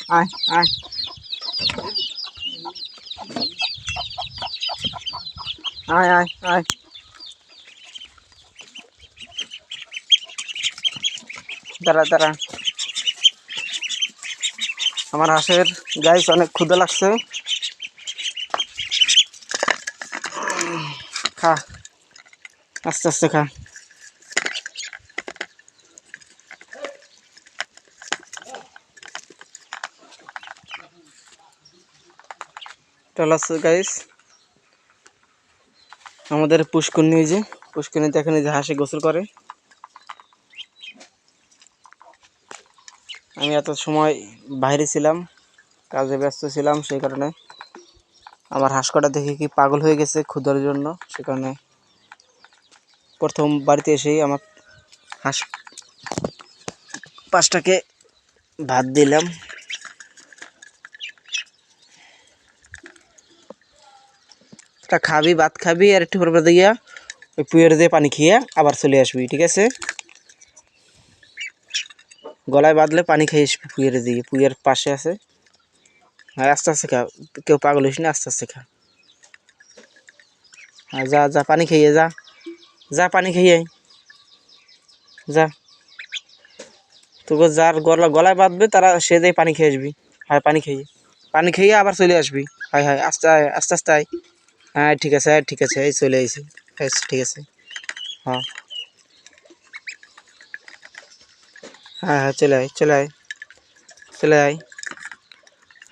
আয় আয় আয় আয় আয় দাঁড়া দাঁড়া। আমার হাঁসের গাইস অনেক ক্ষুধা লাগছে। খা, আস্তে আস্তে খা। চলো গাইস, আমাদের পুষ্করণী, যে পুষ্করণীতে এখানে যে হাঁসে গোসল করে। আমি এত সময় বাইরে ছিলাম, কাজে ব্যস্ত ছিলাম, সেই কারণে আমার হাঁস কটা দেখে কি পাগল হয়ে গেছে ক্ষুধার জন্য। সে কারণে প্রথম বাড়িতে এসেই আমার হাঁস পাঁচটাকে ভাত দিলাম। তা খাবি, ভাত খাবি, আর একটু পরে দিয়া ওই পুয়ের দিয়ে পানি খেয়ে আবার চলে আসবি, ঠিক আছে? গলায় বাঁধলে পানি খেয়ে আসবি পুয়ের দিয়ে, পুয়ের পাশে আছে। হ্যাঁ আস্তে আস্তে খা, কেউ পাগল হইস না, আস্তে আস্তে খা। হ্যাঁ যা যা, পানি খেয়ে যা, যা পানি খেয়ে যা। তোকে যার গলায় বাঁধবে তারা সে দিয়ে পানি খেয়ে আসবি। হ্যাঁ পানি খেয়ে আবার চলে আসবি। হ্যাঁ হ্যাঁ আস্তে আয়, আস্তে আস্তে আয়। হ্যাঁ ঠিক আছে, হ্যাঁ ঠিক আছে, এই চলে আইসি। হ্যাঁ ঠিক আছে। হ্যাঁ হ্যাঁ হ্যাঁ চলে আয়, চলে আয়, চলে আয়।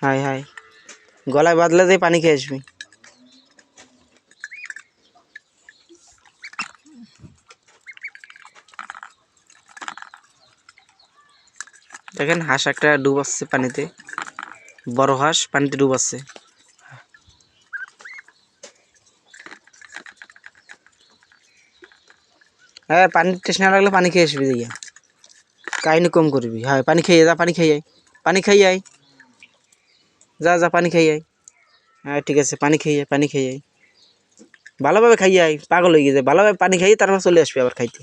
হাই হাই, গলায় বাঁধলে দিয়ে পানি খেয়ে আসবি। দেখেন হাঁস একটা ডুবাচ্ছে পানিতে, বড় হাঁস পানিতে ডুবাচ্ছে। হ্যাঁ পানি টেস্ট না লাগলে পানি খেয়ে আসবি দিয়া, কাহিনি কম করবি। হ্যাঁ পানি খেয়ে যা, পানি খেয়ে আয়, পানি খেয়ে আয়, যা যা পানি খেয়ে আয়। হ্যাঁ ঠিক আছে, পানি খেয়ে আয়, পানি খেয়ে আয়, ভালোভাবে খাইয়ে আয়, পাগল হয়ে গেছে। ভালোভাবে পানি খাইয়ে তারপর চলে আসবি আবার খাইতে।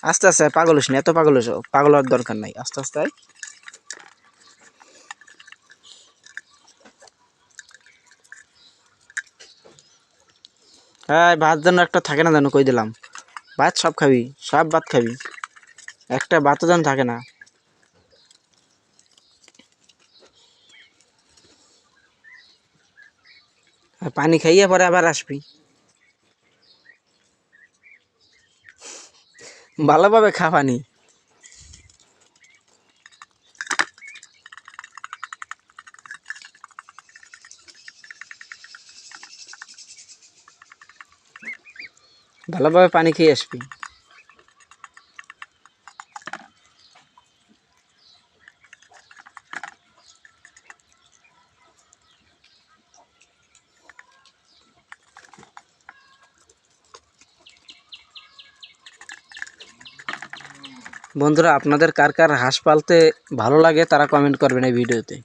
আস্তে আস্তে আয়, পাগল হোস না, এত পাগল হোস, পাগল হওয়ার দরকার নাই, আস্তে আস্তে আয়। হ্যাঁ ভাত যেন একটা থাকে না, যেন কই দিলাম। ভাত সব খাবি, সব ভাত খাবি, একটা ভাতও যেন থাকে না। আর পানি খাইয়ে পরে আবার আসবি। ভালোভাবে খা পানি। ভালোভাবে পানি খেয়ে আসবি। বন্ধুরা, আপনাদের কার কার হাঁস পালতে ভালো লাগে তারা কমেন্ট করবেন এই ভিডিওতে।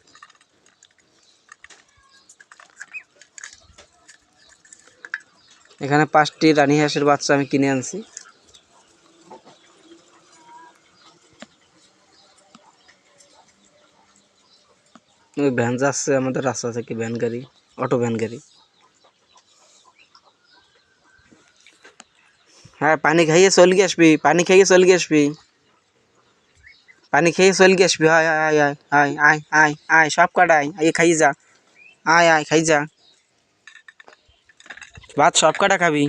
এখানে 5টি রানী হাঁসের বাচ্চা আমি কিনে আনছি। ওই ভ্যান যাচ্ছে আমাদের রাস্তা থেকে, ভ্যান গাড়ি, অটো ভ্যান গাড়ি। হ্যাঁ পানি খাইয়ে চলে গিয়ে আসবি, পানি খাইয়ে চলে গিয়ে আসবি, পানি খেয়ে চলে গিয়ে আসবি। আয় আয় আয় আয় আয় আয় আয়, সব কাটাই আয়, খাইয়ে যা, আয় আয় খাই যা। ভাত সব কাটা খাবি,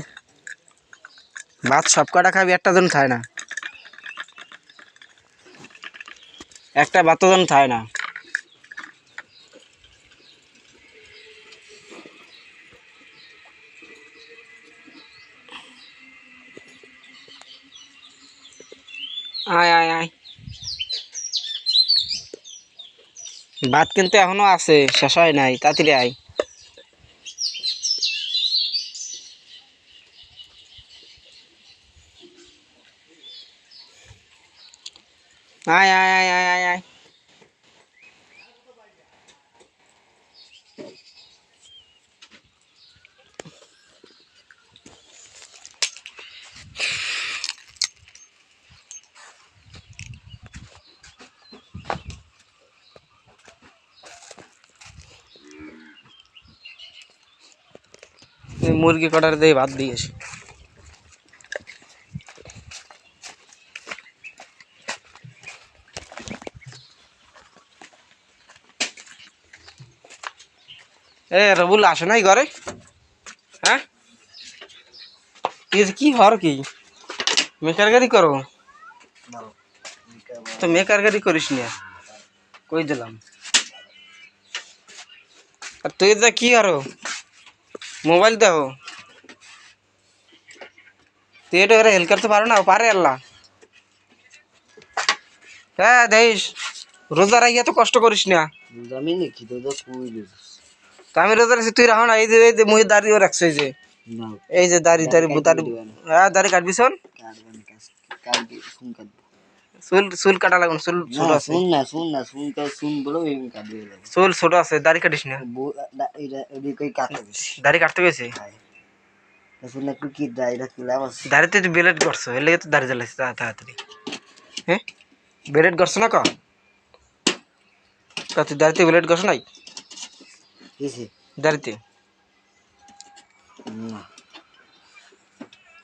ভাত সব কাটা খাবি, একটা জন খায় না, একটা ভাতও জন খায় না। আয় আয় আয়, ভাত কিন্তু এখনো আছে, শেষ হয় নাই, তাড়াতাড়ি আয়। আয় আয় আয় আয় আয় আয়। এই মুরগি কটার দিয়ে ভাত দিয়েছি। এ রবুল আসে নাই ঘরে? হ্যাঁ, কি হর কি মেকার গাড়ি করো? তো মেকার গাড়ি করিস না, কই দিলাম। আর তুই যা কি আরো মোবাইল দেখো, তুই এটা হেল্প করতে পারো না? পারে আল্লাহ। হ্যাঁ দেখিস, রোজা রাখিয়া তো কষ্ট করিস না। আমি নাকি তো কই তা আমি রোজা রাখছি, তুই রাখো না। এই যে মুই দাড়িও রাখছো, এই যে না এই যে দাড়ি দাড়ি দাড়ি। হ্যাঁ দাড়ি কাটবি শোন, কালকে ফোন কাটবো। চুল কাটা লাগুন, চুল ছোট আছে। শুন বলো এই কাটবে। চুল ছোট আছে, দাড়ি কাটিস না। এটা কই কাটবে। দাড়ি কাটতে গেছে, শুন একটু কি দাইরা কি লাভ আছে। দাড়িতে তুই বেলেট করছো, এর লেগে তো দাড়ি জ্বালাইছে তাড়াতাড়ি। হ্যাঁ বেলেট করছো না কা তুই দাড়িতে বেলেট করছো নাই? কিসে দাড়িতে না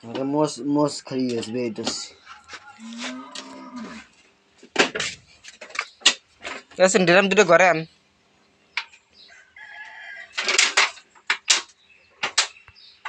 আমাকে মোস মোস খাইয়ে আসবে এটা। ড্রাম দুটো ঘরে আন।